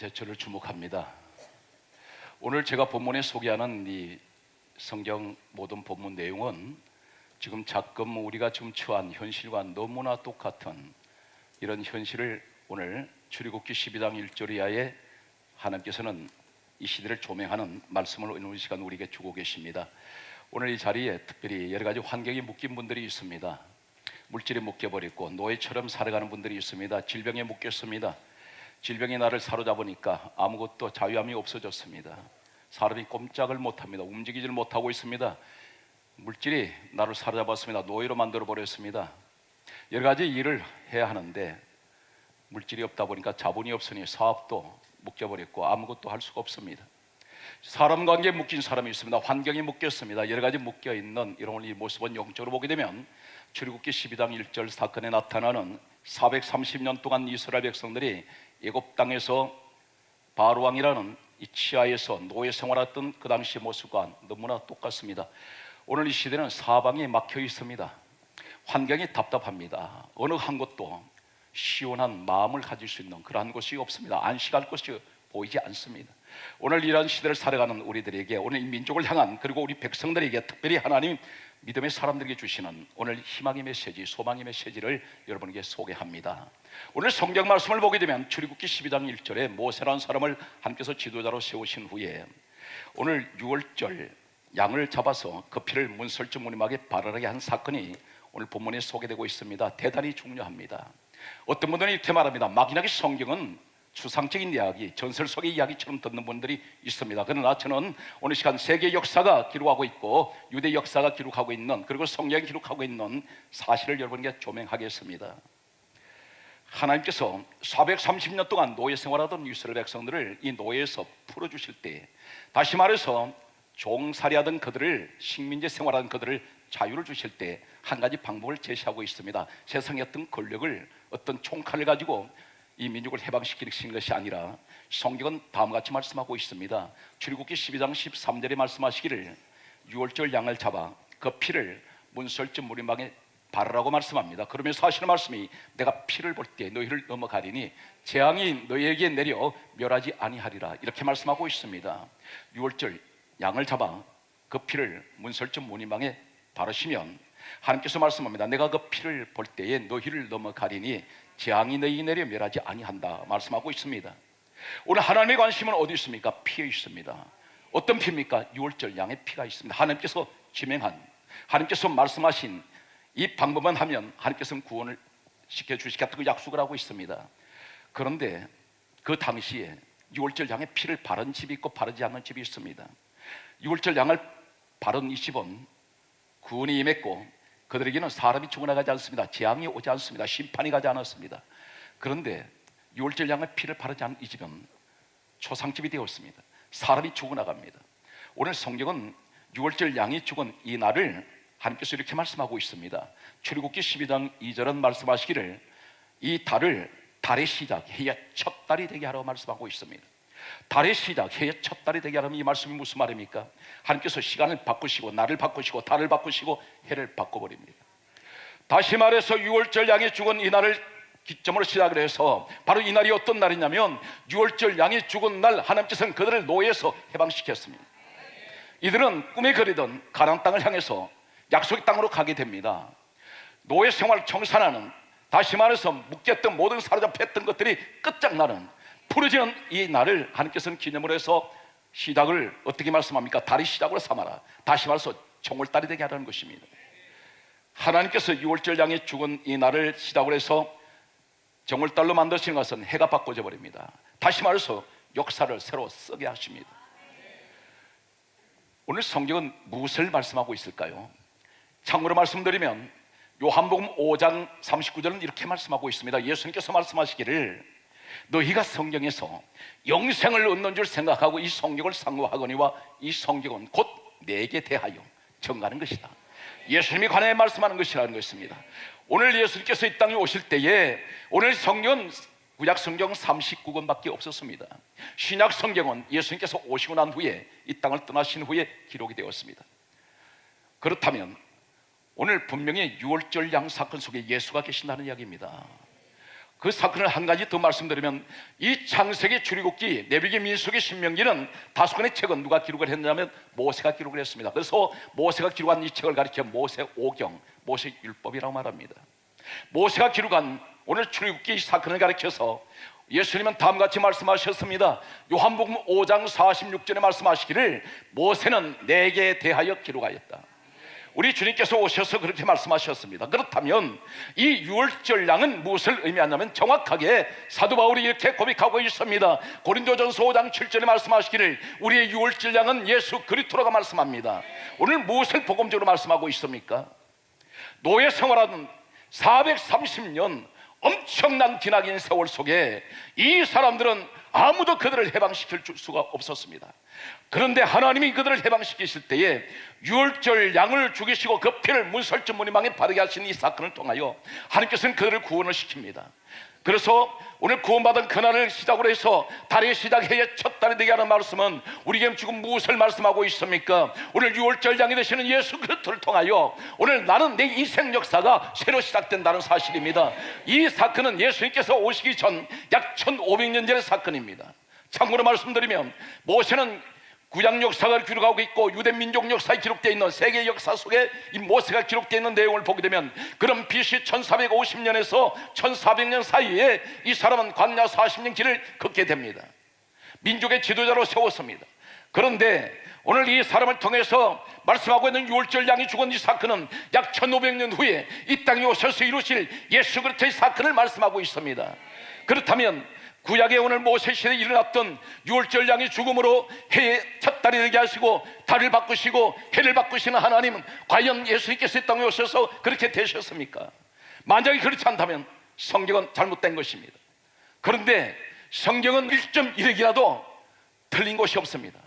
제철을 주목합니다. 오늘 제가 본문에 소개하는 이 성경 모든 본문 내용은 지금 자금 우리가 지금 처한 현실과 너무나 똑같은 이런 현실을 오늘 출애굽기 12장 1절 이하에 하나님께서는 이 시대를 조명하는 말씀을 오늘 시간 우리에게 주고 계십니다. 오늘 이 자리에 특별히 여러 가지 환경이 묶인 분들이 있습니다. 물질에 묶여버렸고 노예처럼 살아가는 분들이 있습니다. 질병에 묶였습니다. 질병이 나를 사로잡으니까 아무것도 자유함이 없어졌습니다. 사람이 꼼짝을 못합니다. 움직이질 못하고 있습니다. 물질이 나를 사로잡았습니다. 노예로 만들어버렸습니다. 여러 가지 일을 해야 하는데 물질이 없다 보니까 자본이 없으니 사업도 묶여버렸고 아무것도 할 수가 없습니다. 사람 관계에 묶인 사람이 있습니다. 환경이 묶였습니다. 여러 가지 묶여있는 이런 이 모습은 영적으로 보게 되면 출애굽기 12장 1절 사건에 나타나는 430년 동안 이스라엘 백성들이 애굽 땅에서 바로 왕이라는 이 치하에서 노예 생활했던 그 당시 모습과 너무나 똑같습니다. 오늘 이 시대는 사방이 막혀 있습니다. 환경이 답답합니다. 어느 한 곳도 시원한 마음을 가질 수 있는 그러한 곳이 없습니다. 안식할 곳이 보이지 않습니다. 오늘 이러한 시대를 살아가는 우리들에게, 오늘 이 민족을 향한, 그리고 우리 백성들에게, 특별히 하나님 믿음의 사람들에게 주시는 오늘 희망의 메시지, 소망의 메시지를 여러분에게 소개합니다. 오늘 성경 말씀을 보게 되면 출애굽기 12장 1절에 모세라는 사람을 하나님께서 지도자로 세우신 후에 오늘 6월절 양을 잡아서 그 피를 문설주 무늬막에 바르게 한 사건이 오늘 본문에 소개되고 있습니다. 대단히 중요합니다. 어떤 분들은 이렇게 말합니다. 막연하게 성경은 추상적인 이야기, 전설 속의 이야기처럼 듣는 분들이 있습니다. 그러나 저는 오늘 시간 세계 역사가 기록하고 있고 유대 역사가 기록하고 있는, 그리고 성경이 기록하고 있는 사실을 여러분에게 조명하겠습니다. 하나님께서 430년 동안 노예 생활하던 이스라엘 백성들을 이 노예에서 풀어주실 때, 다시 말해서 종살이하던 그들을, 식민지 생활하던 그들을 자유를 주실 때 한 가지 방법을 제시하고 있습니다. 세상의 어떤 권력을, 어떤 총칼을 가지고 이 민족을 해방시키는 것이 아니라 성경은 다음과 같이 말씀하고 있습니다. 출애굽기 12장 13절에 말씀하시기를 6월절 양을 잡아 그 피를 문설주 무리막에 바르라고 말씀합니다. 그러면서 하시는 말씀이 내가 피를 볼 때 너희를 넘어가리니 재앙이 너희에게 내려 멸하지 아니하리라, 이렇게 말씀하고 있습니다. 6월절 양을 잡아 그 피를 문설주 무리막에 바르시면 하나님께서 말씀합니다. 내가 그 피를 볼 때에 너희를 넘어가리니 재앙이 너희에게 내려 멸하지 아니한다 말씀하고 있습니다. 오늘 하나님의 관심은 어디 있습니까? 피에 있습니다. 어떤 피입니까? 6월절 양의 피가 있습니다. 하나님께서 지명한, 하나님께서 말씀하신 이 방법만 하면 하나님께서는 구원을 시켜주시겠다고 약속을 하고 있습니다. 그런데 그 당시에 6월절 양의 피를 바른 집이 있고 바르지 않는 집이 있습니다. 6월절 양을 바른 이 집은 구원이 임했고 그들에게는 사람이 죽어나가지 않습니다. 재앙이 오지 않습니다. 심판이 가지 않았습니다. 그런데 6월절 양의 피를 바르지 않은 이 집은 초상집이 되었습니다. 사람이 죽어나갑니다. 오늘 성경은 6월절 양이 죽은 이 날을 하나님께서 이렇게 말씀하고 있습니다. 출애굽기 12장 2절은 말씀하시기를 이 달을 달의 시작, 해의 첫 달이 되게 하라고 말씀하고 있습니다. 달의 시작, 해의 첫 달이 되게 하라면 이 말씀이 무슨 말입니까? 하나님께서 시간을 바꾸시고 날을 바꾸시고 달을 바꾸시고 해를 바꿔버립니다. 다시 말해서 6월절 양이 죽은 이 날을 기점으로 시작을 해서 바로 이 날이 어떤 날이냐면 6월절 양이 죽은 날 하나님께서는 그들을 노예에서 해방시켰습니다. 이들은 꿈에 그리던 가나안 땅을 향해서 약속의 땅으로 가게 됩니다. 노예 생활 청산하는, 다시 말해서 묶였던 모든 사로잡혔던 것들이 끝장나는, 풀어지는 이 날을 하나님께서는 기념으로 해서 시작을 어떻게 말씀합니까? 달이 시작으로 삼아라. 다시 말해서 정월달이 되게 하라는 것입니다. 하나님께서 6월절 양이 죽은 이 날을 시작으로 해서 정월달로 만드시는 것은 해가 바꿔져 버립니다. 다시 말해서 역사를 새로 쓰게 하십니다. 오늘 성경은 무엇을 말씀하고 있을까요? 참고로 말씀드리면 요한복음 5장 39절은 이렇게 말씀하고 있습니다. 예수님께서 말씀하시기를 너희가 성경에서 영생을 얻는 줄 생각하고 이 성경을 상고하거니와 이 성경은 곧 내게 대하여 정하는 것이다. 예수님이 관해 말씀하는 것이라는 것입니다. 오늘 예수님께서 이 땅에 오실 때에 오늘 성경은 구약 성경 39권밖에 없었습니다. 신약 성경은 예수님께서 오시고 난 후에 이 땅을 떠나신 후에 기록이 되었습니다. 그렇다면 오늘 분명히 6월절 양 사건 속에 예수가 계신다는 이야기입니다. 그 사건을 한 가지 더 말씀드리면, 이 창세기, 출애굽기, 레위기, 민수기, 신명기는 다섯 권의 책은 누가 기록을 했냐면 모세가 기록을 했습니다. 그래서 모세가 기록한 이 책을 가리켜 모세오경, 모세율법이라고 말합니다. 모세가 기록한 오늘 출애굽기 사건을 가리켜서 예수님은 다음같이 말씀하셨습니다. 요한복음 5장 46절에 말씀하시기를 모세는 내게 대하여 기록하였다. 우리 주님께서 오셔서 그렇게 말씀하셨습니다. 그렇다면 이 유월절 양은 무엇을 의미하냐면, 정확하게 사도 바울이 이렇게 고백하고 있습니다. 고린도전서 5장 7절에 말씀하시기를 우리의 유월절 양은 예수 그리스도라고 말씀합니다. 오늘 무엇을 복음적으로 말씀하고 있습니까? 노예 생활하는 430년 엄청난 기나긴 세월 속에 이 사람들은 아무도 그들을 해방시킬 수가 없었습니다. 그런데 하나님이 그들을 해방시키실 때에 유월절 양을 죽이시고 그 피를 문설주 무리망에 바르게 하신 이 사건을 통하여 하나님께서는 그들을 구원을 시킵니다. 그래서 오늘 구원받은 그날을 시작으로 해서 달의 시작해의 첫 달이 되게 하는 말씀은 우리에게 지금 무엇을 말씀하고 있습니까? 오늘 유월절 양이 되시는 예수 그리스도를 통하여 오늘 나는 내 인생 역사가 새로 시작된다는 사실입니다. 이 사건은 예수님께서 오시기 전 약 1500년 전의 사건입니다. 참고로 말씀드리면 모세는 구약 역사가 기록하고 있고 유대 민족 역사에 기록되어 있는 세계 역사 속에 이 모세가 기록되어 있는 내용을 보게 되면, 그럼 BC 1450년에서 1400년 사이에 이 사람은 광야 40년 길을 걷게 됩니다. 민족의 지도자로 세웠습니다. 그런데 오늘 이 사람을 통해서 말씀하고 있는 유월절 양이 죽은 이 사건은 약 1500년 후에 이 땅에 오셔서 이루실 예수 그리스도의 사건을 말씀하고 있습니다. 그렇다면 구약에 오늘 모세 시대에 일어났던 유월절 양의 죽음으로 해의 첫 달이 되게 하시고 달을 바꾸시고 해를 바꾸시는 하나님은 과연 예수님께서 이 땅에 오셔서 그렇게 되셨습니까? 만약에 그렇지 않다면 성경은 잘못된 것입니다. 그런데 성경은 1.1핵이라도 틀린 것이 없습니다.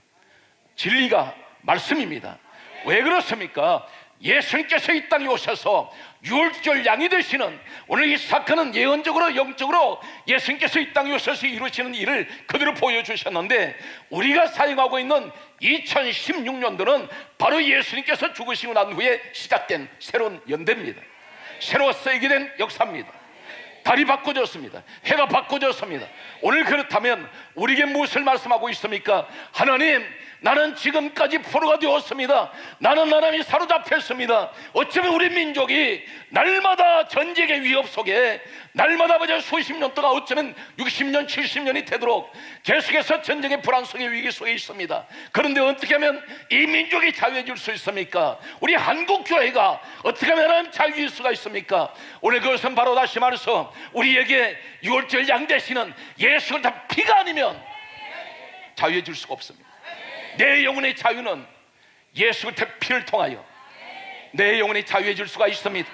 진리가 말씀입니다. 왜 그렇습니까? 예수님께서 이 땅에 오셔서 유월절 양이 되시는 오늘 이 사건은 예언적으로 영적으로 예수님께서 이 땅에 오셔서 이루시는 일을 그대로 보여주셨는데, 우리가 사용하고 있는 2016년도는 바로 예수님께서 죽으시고 난 후에 시작된 새로운 연대입니다. 새로 쓰이게 된 역사입니다. 달이 바꿔졌습니다. 해가 바꿔졌습니다. 오늘 그렇다면 우리에게 무엇을 말씀하고 있습니까? 하나님, 나는 지금까지 포로가 되었습니다. 나는 하나님이 사로잡혔습니다. 어쩌면 우리 민족이 날마다 전쟁의 위협 속에 날마다 수십 년 동안 어쩌면 60년 70년이 되도록 계속해서 전쟁의 불안 속에 위기 속에 있습니다. 그런데 어떻게 하면 이 민족이 자유해질 수 있습니까? 우리 한국교회가 어떻게 하면 하나님 자유해질 수가 있습니까? 오늘 그것은 바로 다시 말해서 우리에게 유월절 양 되시는 예수를 다 피가 아니면 자유해질 수가 없습니다. 내 영혼의 자유는 예수 그리스도의 피를 통하여 내 영혼이 자유해질 수가 있습니다.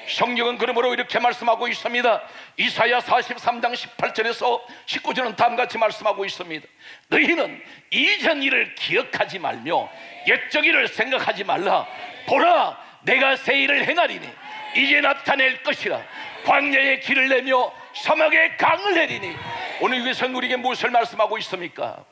성경은 그러므로 이렇게 말씀하고 있습니다. 이사야 43장 18절에서 19절은 다음같이 말씀하고 있습니다. 너희는 이전 일을 기억하지 말며 옛적 일을 생각하지 말라. 보라, 내가 새 일을 행하리니 이제 나타낼 것이라. 광야에 길을 내며 사막에 강을 내리니. 오늘 여기서 우리에게 무엇을 말씀하고 있습니까?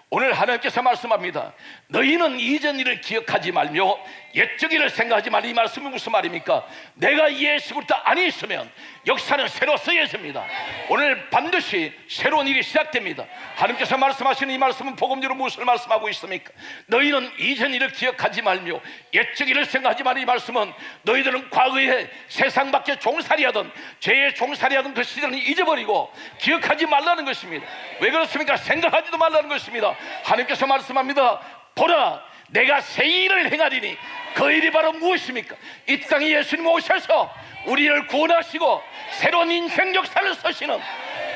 오늘 하나님께서 말씀합니다. 너희는 이전 일을 기억하지 말며 옛적 일을 생각하지 말라. 이 말씀이 무슨 말입니까? 내가 예수 그리스도 안에 있으면 역사는 새로 쓰여집니다. 오늘 반드시 새로운 일이 시작됩니다. 하나님께서 말씀하시는 이 말씀은 복음적으로 무엇을 말씀하고 있습니까? 너희는 이전 일을 기억하지 말며 옛적 일을 생각하지 말라. 이 말씀은 너희들은 과거에 세상 밖에 종살이하던 죄의 종살이하던 그 시절을 잊어버리고 기억하지 말라는 것입니다. 왜 그렇습니까? 생각하지도 말라는 것입니다. 하나님께서 말씀합니다. 보라, 내가 새 일을 행하리니 그 일이 바로 무엇입니까? 이 땅에 예수님 오셔서 우리를 구원하시고 새로운 인생 역사를 서시는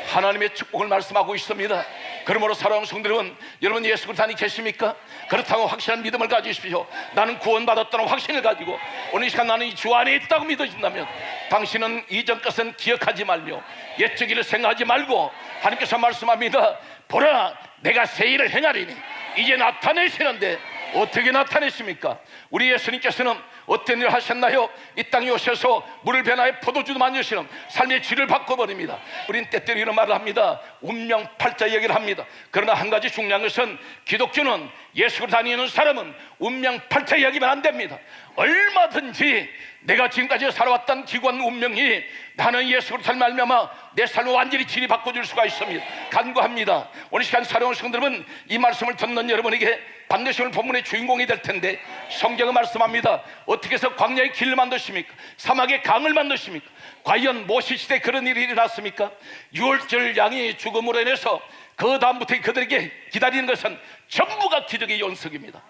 하나님의 축복을 말씀하고 있습니다. 그러므로 사랑하는 성도들은 여러분 예수 그리스도 안에 계십니까? 그렇다고 확실한 믿음을 가지십시오. 나는 구원받았다는 확신을 가지고 오늘 이 시간 나는 이 주 안에 있다고 믿어진다면 당신은 이전 것은 기억하지 말며 옛적 일을 생각하지 말고 하나님께서 말씀합니다. 보라, 내가 새 일을 행하리니 이제 나타내시는데 어떻게 나타내십니까? 우리 예수님께서는 어떤 일을 하셨나요? 이 땅에 오셔서 물을 변화해 포도주도 만드시는 삶의 질을 바꿔버립니다. 우린 때때로 이런 말을 합니다. 운명팔자 얘기를 합니다. 그러나 한 가지 중요한 것은 기독교는 예수를 다니는 사람은 운명팔자 이야기면 안 됩니다. 얼마든지 내가 지금까지 살아왔던 기관 운명이 나는 예수 그리스도를 말미암아 내 삶을 완전히 질이 바꿔줄 수가 있습니다. 간구합니다. 오늘 시간 사랑하는 성도들은 이 말씀을 듣는 여러분에게 반드시 오늘 본문의 주인공이 될 텐데, 성경은 말씀합니다. 어떻게 해서 광야의 길을 만드십니까? 사막의 강을 만드십니까? 과연 모세 시대 그런 일이 일어났습니까? 유월절 양이 죽음으로 인해서 그 다음부터 그들에게 기다리는 것은 전부가 기적의 연속입니다.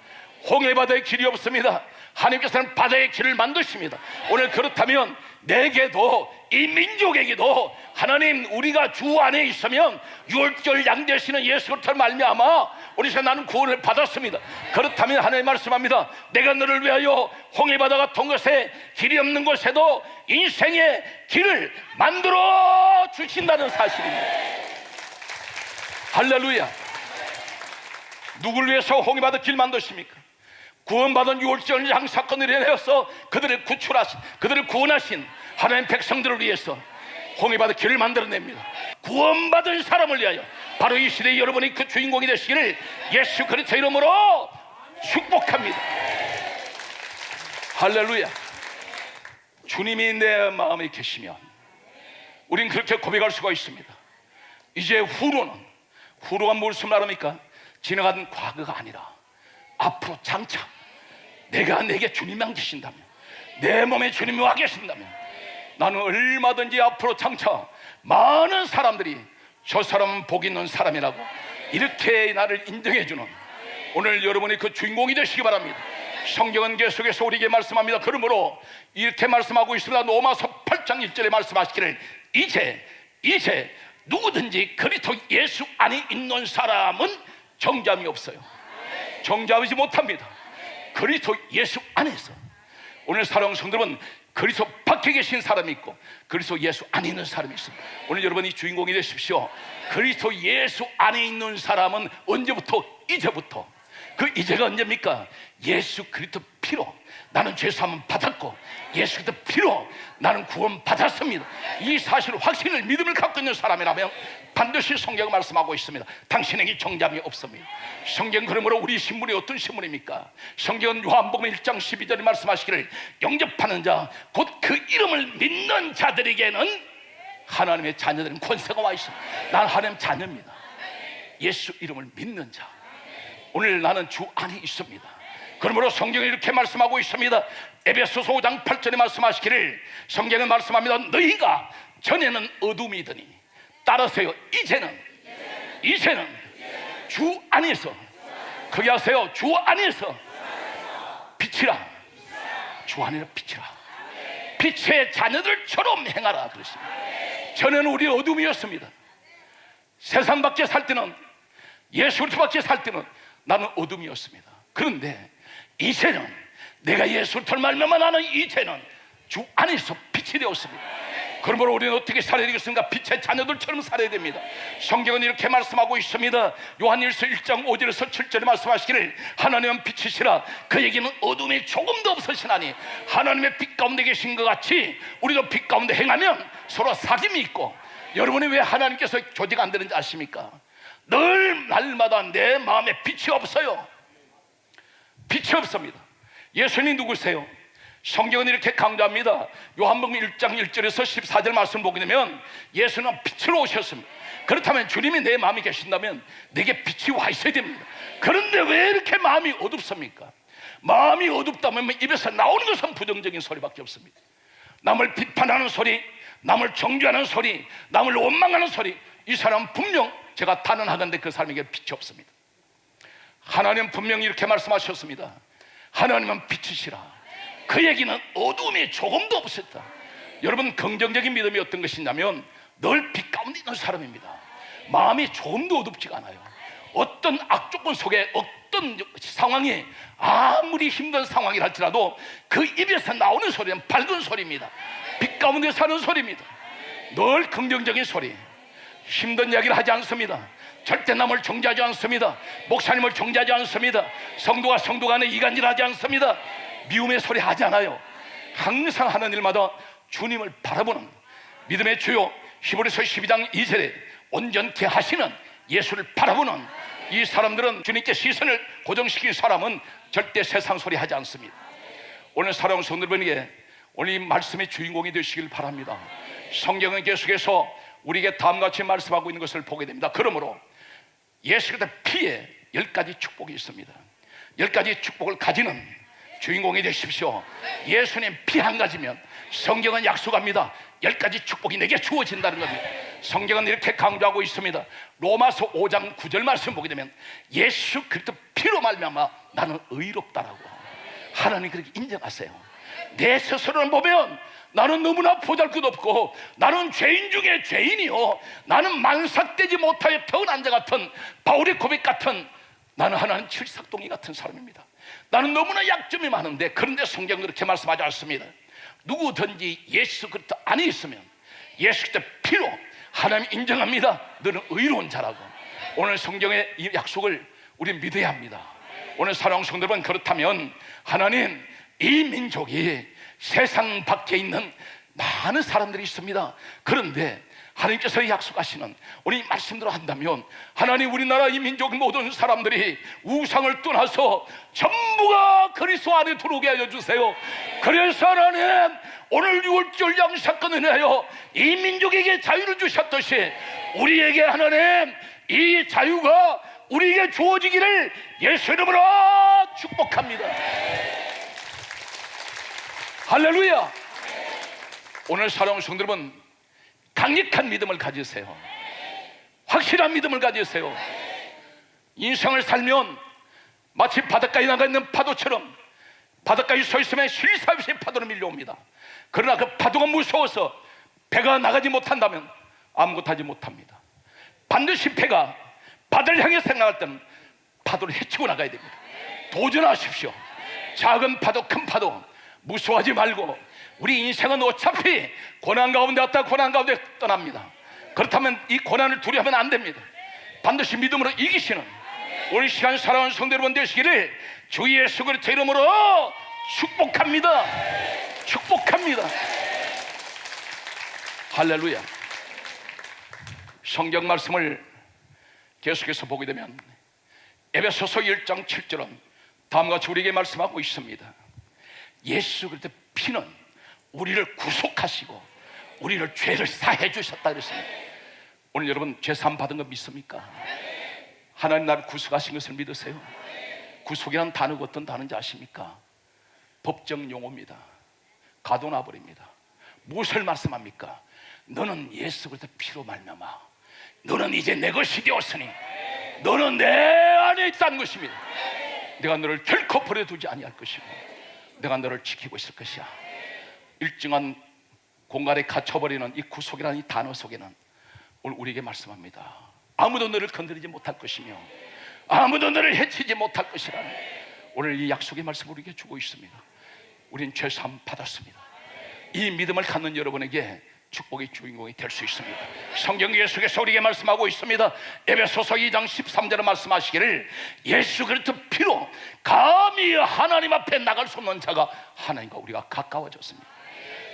홍해바다의 길이 없습니다. 하나님께서는 바다의 길을 만드십니다. 오늘 그렇다면 내게도, 이 민족에게도 하나님, 우리가 주 안에 있으면 유월절 양 되시는 예수 그리스도를 말미암아 우리가 나는 구원을 받았습니다. 그렇다면 하나님 말씀합니다. 내가 너를 위하여 홍해바다가 통것에 길이 없는 곳에도 인생의 길을 만들어 주신다는 사실입니다. 할렐루야. 누구를 위해서 홍해바다 길 만드십니까? 구원받은 유월절 양 사건을 일어내서 그들을 구출하신, 그들을 구원하신 하나님 백성들을 위해서 홍해바다 길을 만들어냅니다. 구원받은 사람을 위하여 바로 이 시대에 여러분이 그 주인공이 되시기를 예수 그리스도 이름으로 축복합니다. 할렐루야. 주님이 내 마음에 계시면 우린 그렇게 고백할 수가 있습니다. 이제 후로가 무엇을 말합니까? 지나간 과거가 아니라 앞으로 장차 내가 내게 주님이 안 계신다면, 내 몸에 주님이 와 계신다면 나는 얼마든지 앞으로 장차 많은 사람들이 저 사람은 복 있는 사람이라고 이렇게 나를 인정해주는 오늘 여러분이 그 주인공이 되시기 바랍니다. 성경은 계속해서 우리에게 말씀합니다. 그러므로 이렇게 말씀하고 있습니다. 로마서 8장 1절에 말씀하시기를 이제 누구든지 그리스도 예수 안에 있는 사람은 정죄함이 없어요. 정죄하지 못합니다. 그리스도 예수 안에서. 오늘 사랑하는 성도들은 그리스도 밖에 계신 사람이 있고 그리스도 예수 안에 있는 사람이 있습니다. 오늘 여러분이 주인공이 되십시오. 그리스도 예수 안에 있는 사람은 언제부터? 이제부터. 그 이제가 언제입니까? 예수 그리스도 피로 나는 죄사함을 받았고 예수 그리스도 피로 나는 구원 받았습니다. 이 사실 확신을, 믿음을 갖고 있는 사람이라면 반드시 성경을 말씀하고 있습니다. 당신에게 정죄함이 없습니다. 성경 그러므로 우리 신분이 어떤 신분입니까? 성경은 요한복음 1장 12절에 말씀하시기를 영접하는 자 곧 그 이름을 믿는 자들에게는 하나님의 자녀들은 권세가 와 있습니다. 난 하나님 자녀입니다. 예수 이름을 믿는 자. 오늘 나는 주 안에 있습니다. 그러므로 성경이 이렇게 말씀하고 있습니다. 에베소서 5장 8절에 말씀하시기를 성경은 말씀합니다. 너희가 전에는 어둠이더니 따르세요. 이제는 주 안에서, 거기 하세요. 주 안에서 빛이라. 주 안에서 빛이라. 빛의 자녀들처럼 행하라 그랬습니다. 전에는 우리 어둠이었습니다. 세상 밖에 살 때는, 예수 그리스도 밖에 살 때는 나는 어둠이었습니다. 그런데 이제는 내가 예수 그리스도를 말미암아 나는 이제는 주 안에서 빛이 되었습니다. 그러므로 우리는 어떻게 살아야 되겠습니까? 빛의 자녀들처럼 살아야 됩니다. 성경은 이렇게 말씀하고 있습니다. 요한일서 1장 5절에서 7절에 말씀하시기를 하나님은 빛이시라. 그에게는 어둠이 조금도 없으시나니 하나님의 빛 가운데 계신 것 같이 우리도 빛 가운데 행하면 서로 사귐이 있고. 여러분이 왜 하나님께서 교제가 안 되는지 아십니까? 늘 날마다 내 마음에 빛이 없어요. 빛이 없습니다. 예수님이 누구세요? 성경은 이렇게 강조합니다. 요한복음 1장 1절에서 14절 말씀을 보게 되면 예수는 빛으로 오셨습니다. 그렇다면 주님이 내 마음에 계신다면 내게 빛이 와 있어야 됩니다. 그런데 왜 이렇게 마음이 어둡습니까? 마음이 어둡다면 입에서 나오는 것은 부정적인 소리밖에 없습니다. 남을 비판하는 소리, 남을 정죄하는 소리, 남을 원망하는 소리. 이 사람은 분명 제가 단언하건대 그 사람에게 빛이 없습니다. 하나님은 분명히 이렇게 말씀하셨습니다. 하나님은 빛이시라. 그 얘기는 어둠이 조금도 없었다. 여러분, 긍정적인 믿음이 어떤 것이냐면 늘 빛 가운데 있는 사람입니다. 마음이 조금도 어둡지가 않아요. 어떤 악조건 속에 어떤 상황이 아무리 힘든 상황이라 할지라도 그 입에서 나오는 소리는 밝은 소리입니다. 빛 가운데 사는 소리입니다. 늘 긍정적인 소리. 힘든 이야기를 하지 않습니다. 절대 남을 정죄하지 않습니다. 목사님을 정죄하지 않습니다. 성도가 성도 간에 이간질하지 않습니다. 미움의 소리 하지 않아요. 항상 하는 일마다 주님을 바라보는 믿음의 주요 히브리서 12장 2절에 온전케 하시는 예수를 바라보는 이 사람들은 주님께 시선을 고정시킨 사람은 절대 세상 소리 하지 않습니다. 오늘 사랑하는 성도들에게 오늘 이 말씀의 주인공이 되시길 바랍니다. 성경은 계속해서 우리에게 다음같이 말씀하고 있는 것을 보게 됩니다. 그러므로 예수 그리스도의 피에 10가지 축복이 있습니다. 10가지 축복을 가지는 주인공이 되십시오. 예수님 피 한 가지면 성경은 약속합니다. 10가지 축복이 내게 주어진다는 겁니다. 성경은 이렇게 강조하고 있습니다. 로마서 5장 9절 말씀 보게 되면 예수 그리스도 피로 말미암아 나는 의롭다라고 하나님 그렇게 인정하세요. 내 스스로를 보면 나는 너무나 보잘것없고 나는 죄인 중에 죄인이요, 나는 만삭되지 못하여 태어난 자 같은 바울의 고백 같은 나는 하나님 칠삭동이 같은 사람입니다. 나는 너무나 약점이 많은데, 그런데 성경은 그렇게 말씀하지 않습니다. 누구든지 예수 그리스도 안에 있으면 예수 그리스도 피로 하나님 인정합니다. 너는 의로운 자라고. 오늘 성경의 이 약속을 우리 믿어야 합니다. 오늘 사랑하는 성도 여러분, 그렇다면 하나님 이 민족이 세상 밖에 있는 많은 사람들이 있습니다. 그런데 하나님께서 약속하시는 우리 말씀대로 한다면 하나님 우리나라 이 민족 모든 사람들이 우상을 떠나서 전부가 그리스도 안에 들어오게 하여 주세요. 그래서 하나님 오늘 6월절 양사건을 인하여 이 민족에게 자유를 주셨듯이 우리에게 하나님 이 자유가 우리에게 주어지기를 예수 이름으로 축복합니다. 할렐루야. 오늘 사랑하는 성도 여러분, 강력한 믿음을 가지세요. 확실한 믿음을 가지세요. 인생을 살면 마치 바닷가에 나가 있는 파도처럼 바닷가에 서 있으면 쉴 새 없이 파도는 밀려옵니다. 그러나 그 파도가 무서워서 배가 나가지 못한다면 아무것도 하지 못합니다. 반드시 배가 바다를 향해 생각할 때는 파도를 헤치고 나가야 됩니다. 도전하십시오. 작은 파도 큰 파도 무서워하지 말고, 우리 인생은 어차피 고난 가운데 왔다 고난 가운데 떠납니다. 그렇다면 이 고난을 두려워하면 안 됩니다. 반드시 믿음으로 이기시는 오늘 시간 살아온 성도 여러분 되시기를 주 예수 그리스도 이름으로 축복합니다. 축복합니다. 할렐루야. 성경 말씀을 계속해서 보게 되면 에베소서 1장 7절은 다음과 같이 우리에게 말씀하고 있습니다. 예수 그리스도의 피는 우리를 구속하시고 우리를 죄를 사해 주셨다 그랬습니다. 오늘 여러분 죄 사함 받은 거 믿습니까? 하나님 나를 구속하신 것을 믿으세요? 구속이라는 단어가 어떤 단어인지 아십니까? 법정 용어입니다. 가둬놔버립니다. 무엇을 말씀합니까? 너는 예수 그리스도 피로 말미암아 너는 이제 내 것이 되었으니 너는 내 안에 있다는 것입니다. 내가 너를 결코 버려두지 아니할 것이고 내가 너를 지키고 있을 것이야. 일정한 공간에 갇혀버리는 이 구속이라는 이 단어 속에는 오늘 우리에게 말씀합니다. 아무도 너를 건드리지 못할 것이며 아무도 너를 해치지 못할 것이라는 오늘 이 약속의 말씀을 우리에게 주고 있습니다. 우리는 죄사함 받았습니다. 이 믿음을 갖는 여러분에게 축복의 주인공이 될 수 있습니다. 성경 계속해서 우리에게 말씀하고 있습니다. 에베소서 2장 13절에 말씀하시기를 예수 그리스도 피로 감히 하나님 앞에 나갈 수 없는 자가 하나님과 우리가 가까워졌습니다.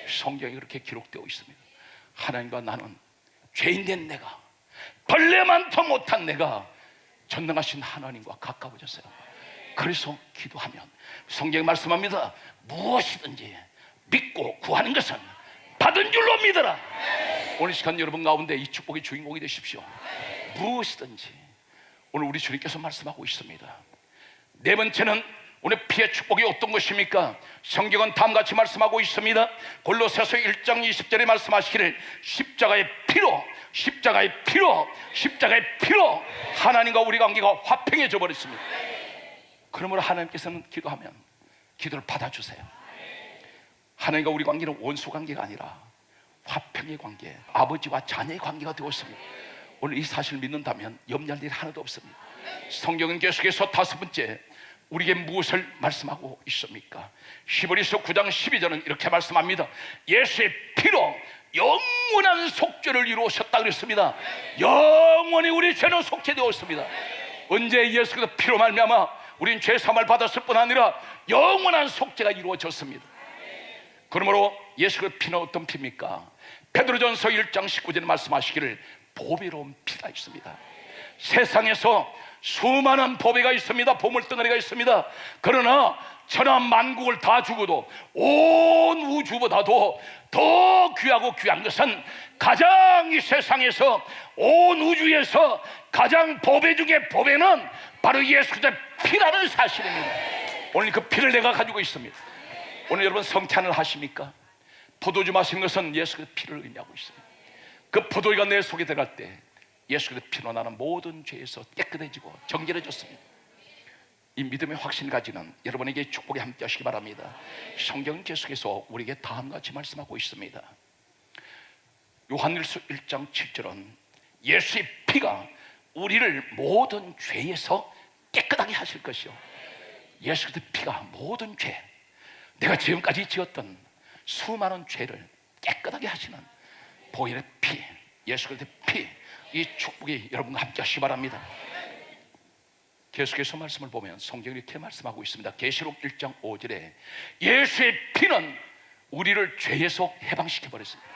성경이 그렇게 기록되어 있습니다. 하나님과 나는 죄인된 내가, 벌레 많도 못한 내가 전능하신 하나님과 가까워졌어요. 그래서 기도하면 성경이 말씀합니다. 무엇이든지 믿고 구하는 것은 받은 줄로 믿어라. 오늘 시간 여러분 가운데 이 축복의 주인공이 되십시오. 무엇이든지 오늘 우리 주님께서 말씀하고 있습니다. 네 번째는 오늘 피의 축복이 어떤 것입니까? 성경은 다음같이 말씀하고 있습니다. 골로새서 1장 20절에 말씀하시기를 십자가의 피로 하나님과 우리 관계가 화평해져 버렸습니다. 그러므로 하나님께서는 기도하면 기도를 받아주세요. 하나님과 우리 관계는 원수 관계가 아니라 화평의 관계, 아버지와 자녀의 관계가 되었습니다. 오늘 이 사실을 믿는다면 염려할 일이 하나도 없습니다. 성경은 계속해서 다섯 번째 우리에게 무엇을 말씀하고 있습니까? 히브리서 9장 12절은 이렇게 말씀합니다. 예수의 피로 영원한 속죄를 이루셨다 그랬습니다. 영원히 우리 죄는 속죄되었습니다. 언제 예수 그리스도 피로 말미암아 우린 죄 사함을 받았을 뿐 아니라 영원한 속죄가 이루어졌습니다. 그러므로 예수 그리스도의 피는 어떤 피입니까? 베드로전서 1장 19절에 말씀하시기를 보배로운 피가 있습니다. 세상에서 수많은 보배가 있습니다. 보물덩어리가 있습니다. 그러나 천하 만국을 다 주고도 온 우주보다도 더 귀하고 귀한 것은 가장 이 세상에서 온 우주에서 가장 보배 중에 보배는 바로 예수 그리스도의 피라는 사실입니다. 오늘 그 피를 내가 가지고 있습니다. 오늘 여러분 성찬을 하십니까? 포도주 마신 것은 예수 그리스도의 피를 의미하고 있습니다. 그 포도주가 내 속에 들어갈 때 예수 그리스도의 피로 나는 모든 죄에서 깨끗해지고 정결해졌습니다. 이 믿음의 확신을 가지는 여러분에게 축복이 함께 하시기 바랍니다. 성경은 계속해서 우리에게 다음같이 말씀하고 있습니다. 요한일서 1장 7절은 예수의 피가 우리를 모든 죄에서 깨끗하게 하실 것이요, 예수 그리스도의 피가 모든 죄, 내가 지금까지 지었던 수많은 죄를 깨끗하게 하시는 보혈의 피, 예수 그리스도의 피, 이 축복이 여러분과 함께 하시기 바랍니다. 계속해서 말씀을 보면 성경이 이렇게 말씀하고 있습니다. 계시록 1장 5절에 예수의 피는 우리를 죄에서 해방시켜 버렸습니다.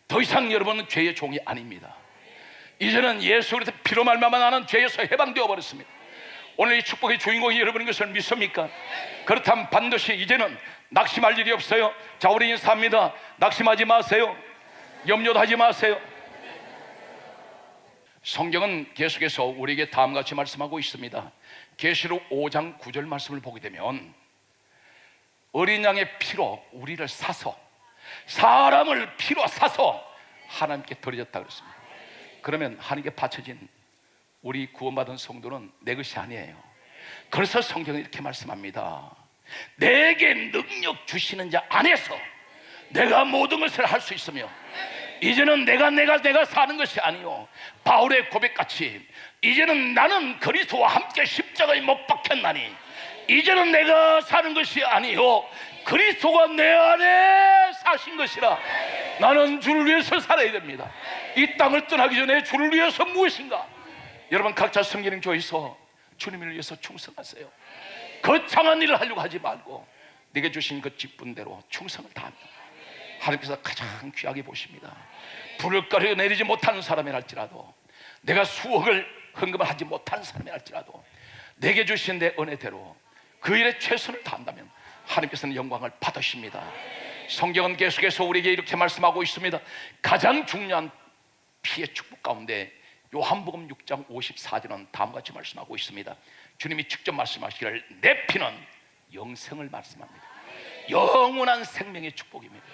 더 이상 여러분은 죄의 종이 아닙니다. 이제는 예수 그리스도의 피로 말미암아 나는 죄에서 해방되어 버렸습니다. 오늘 이 축복의 주인공이 여러분인 것을 믿습니까? 그렇다면 반드시 이제는 낙심할 일이 없어요. 자, 우리 인사합니다. 낙심하지 마세요. 염려도 하지 마세요. 성경은 계속해서 우리에게 다음같이 말씀하고 있습니다. 계시록 5장 9절 말씀을 보게 되면 어린 양의 피로 우리를 사서, 사람을 피로 사서 하나님께 드려졌다 그랬습니다. 그러면 하나님께 바쳐진 우리 구원받은 성도는 내 것이 아니에요. 그래서 성경은 이렇게 말씀합니다. 내게 능력 주시는 자 안에서 내가 모든 것을 할 수 있으며, 이제는 내가 사는 것이 아니요, 바울의 고백같이 이제는 나는 그리스도와 함께 십자가에 못 박혔나니 이제는 내가 사는 것이 아니요 그리스도가 내 안에 사신 것이라. 나는 주를 위해서 살아야 됩니다. 이 땅을 떠나기 전에 주를 위해서 무엇인가? 여러분 각자 성경 교회에서 주님을 위해서 충성하세요. 거창한 일을 하려고 하지 말고 내게 주신 그 직분대로 충성을 다합니다. 하나님께서 가장 귀하게 보십니다. 불을 꺼려 내리지 못하는 사람이랄지라도, 내가 수억을 헌금을 하지 못하는 사람이랄지라도 내게 주신 내 은혜대로 그 일에 최선을 다한다면 하나님께서는 영광을 받으십니다. 성경은 계속해서 우리에게 이렇게 말씀하고 있습니다. 가장 중요한 피의 축복 가운데 요한복음 6장 54절은 다음같이 말씀하고 있습니다. 주님이 직접 말씀하시기를 내 피는 영생을 말씀합니다. 영원한 생명의 축복입니다.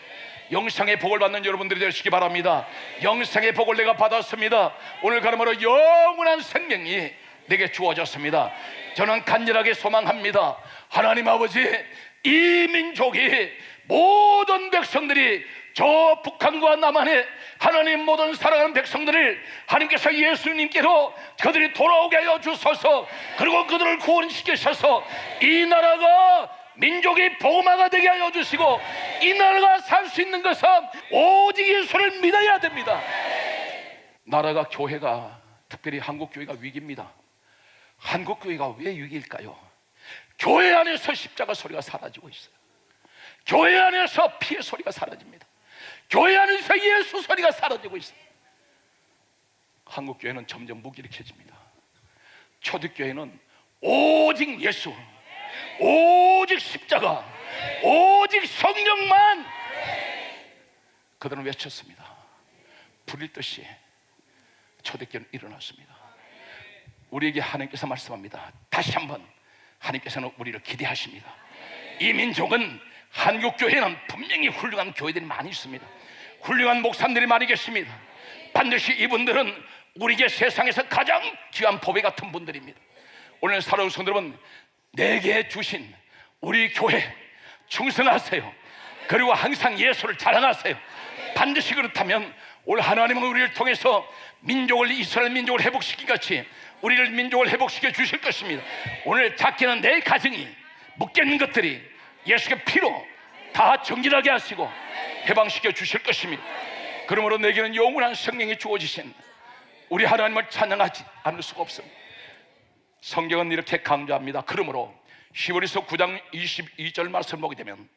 영생의 복을 받는 여러분들이 되시기 바랍니다. 영생의 복을 내가 받았습니다. 오늘 가름으로 영원한 생명이 내게 주어졌습니다. 저는 간절하게 소망합니다. 하나님 아버지, 이 민족이, 모든 백성들이, 저 북한과 남한의 하나님 모든 사랑하는 백성들을 하나님께서 예수님께로 그들이 돌아오게 하여 주소서. 그리고 그들을 구원시키셔서 이 나라가, 민족이 복음화가 되게 하여 주시고, 이 나라가 살 수 있는 것은 오직 예수를 믿어야 됩니다. 나라가, 교회가, 특별히 한국교회가 위기입니다. 한국교회가 왜 위기일까요? 교회 안에서 십자가 소리가 사라지고 있어요. 교회 안에서 피의 소리가 사라집니다. 교회 안에서 예수 소리가 사라지고 있어요. 한국교회는 점점 무기력해집니다. 초대교회는 오직 예수, 오직 십자가, 오직 성령만 그들은 외쳤습니다. 불일 듯이 초대교회는 일어났습니다. 우리에게 하나님께서 말씀합니다. 다시 한번 하나님께서는 우리를 기대하십니다. 이 민족은, 한국교회는 분명히 훌륭한 교회들이 많이 있습니다. 훌륭한 목사님들이 많이 계십니다. 반드시 이분들은 우리에게 세상에서 가장 귀한 보배 같은 분들입니다. 오늘 사랑하는 성도 여러분, 내게 주신 우리 교회 충성하세요. 그리고 항상 예수를 자랑하세요. 반드시 그렇다면 오늘 하나님은 우리를 통해서 민족을, 이스라엘 민족을 회복시킨 같이 우리를 민족을 회복시켜 주실 것입니다. 오늘 작게는 내 가정이 묶여있는 것들이 예수의 피로 다 정결하게 하시고 해방시켜 주실 것입니다. 그러므로 내게는 영원한 생명이 주어지신 우리 하나님을 찬양하지 않을 수가 없습니다. 성경은 이렇게 강조합니다. 그러므로 히브리서 9장 22절 말씀을 보게 되면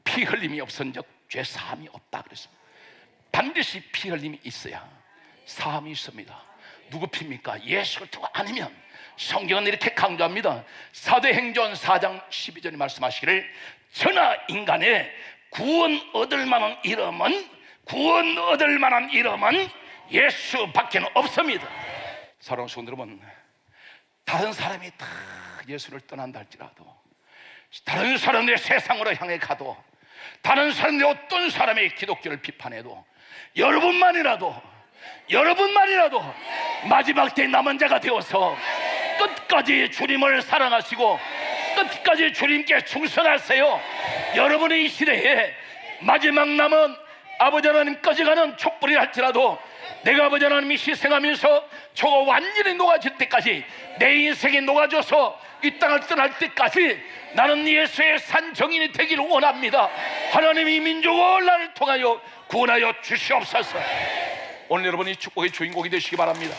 피 흘림이 없은즉 죄 사함이 없다 그랬습니다. 반드시 피 흘림이 있어야 사함이 있습니다. 누구 피입니까? 예수 그리스도 아니면. 성경은 이렇게 강조합니다. 사도행전 4장 12절에 말씀하시기를 저나 인간의 구원 얻을 만한 이름은 예수밖에 없습니다. 사랑하는 성도 여러분, 다른 사람이 다 예수를 떠난다 할지라도, 다른 사람들의 세상으로 향해 가도, 다른 사람들의 어떤 사람이 기독교를 비판해도 여러분만이라도 마지막 때 남은 자가 되어서 끝까지 주님을 사랑하시고 끝까지 주님께 충성하세요. 여러분의 이 시대에 마지막 남은 아버지 하나님까지 가는 촛불이 할지라도 내가 아버지 하나님이 희생하면서 저거 완전히 녹아질 때까지, 내 인생이 녹아져서 이 땅을 떠날 때까지 나는 예수의 산 정인이 되기를 원합니다. 하나님이 민족을 나를 통하여 구원하여 주시옵소서. 오늘 여러분이 축복의 주인공이 되시기 바랍니다.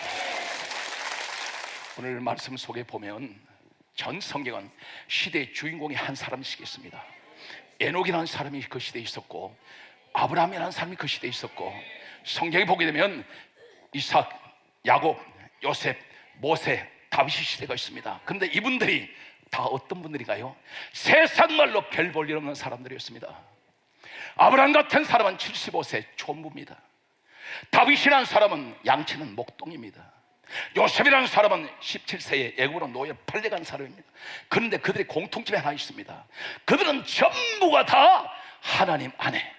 오늘 말씀 속에 보면 전 성경은 시대의 주인공이 한 사람씩 있습니다. 에녹이라는 사람이 그 시대에 있었고, 아브라함이라는 사람이 그 시대에 있었고, 성경에 보게 되면 이삭, 야곱, 요셉, 모세, 다윗의 시대가 있습니다. 그런데 이분들이 다 어떤 분들인가요? 세상 말로 별 볼 일 없는 사람들이었습니다. 아브라함 같은 사람은 75세 촌부입니다. 다윗이라는 사람은 양치는 목동입니다. 요셉이라는 사람은 17세에 애굽으로 노예 팔려간 사람입니다. 그런데 그들의 공통점이 하나 있습니다. 그들은 전부가 다 하나님 안에,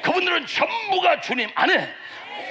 그분들은 전부가 주님 안에.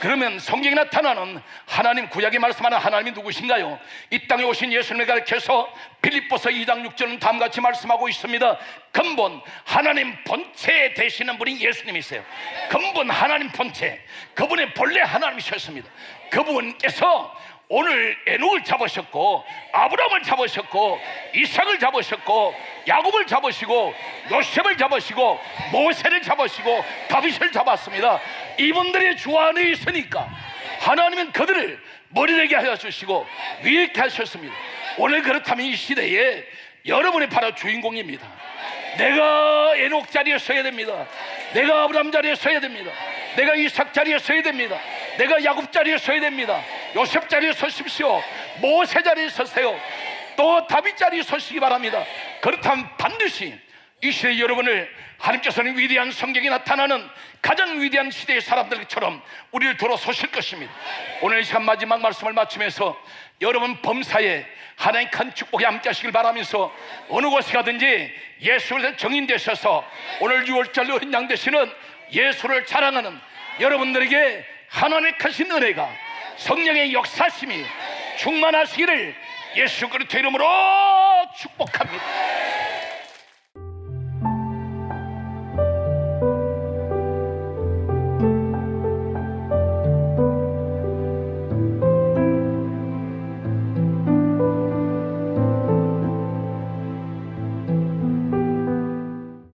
그러면 성경에 나타나는 하나님, 구약에 말씀하는 하나님이 누구신가요? 이 땅에 오신 예수님을 가리켜서 빌립보서 2장 6절은 다음같이 말씀하고 있습니다. 근본 하나님 본체 되시는 분이 예수님이세요. 근본 하나님 본체, 그분의 본래 하나님이셨습니다. 그분께서 오늘 에녹을 잡으셨고, 아브라함을 잡으셨고, 이삭을 잡으셨고, 야곱을 잡으시고, 요셉을 잡으시고, 모세를 잡으시고, 다윗을 잡았습니다. 이분들이 주 안에 있으니까 하나님은 그들을 머리 되게 하여 주시고 위에 있게 하셨습니다. 오늘 그렇다면 이 시대에 여러분이 바로 주인공입니다. 내가 에녹 자리에 서야 됩니다. 내가 아브라함 자리에 서야 됩니다. 내가 이삭 자리에 서야 됩니다. 내가 야곱 자리에 서야 됩니다. 요셉 자리에 서십시오. 모세 자리에 서세요. 또 다윗 자리에 서시기 바랍니다. 그렇다면 반드시 이 시대 여러분을 하나님께서는 위대한 성경에 나타나는 가장 위대한 시대의 사람들처럼 우리를 들어서실 것입니다. 오늘 이 시간 마지막 말씀을 마치면서 여러분 범사에 하나님 큰 축복에 함께 하시길 바라면서, 어느 곳에 가든지 예수를 정인되셔서 오늘 6월절 어린 양 되시는 예수를 자랑하는 여러분들에게 하나님의 크신 은혜가, 성령의 역사심이 충만하시기를 예수 그리스도 이름으로 축복합니다.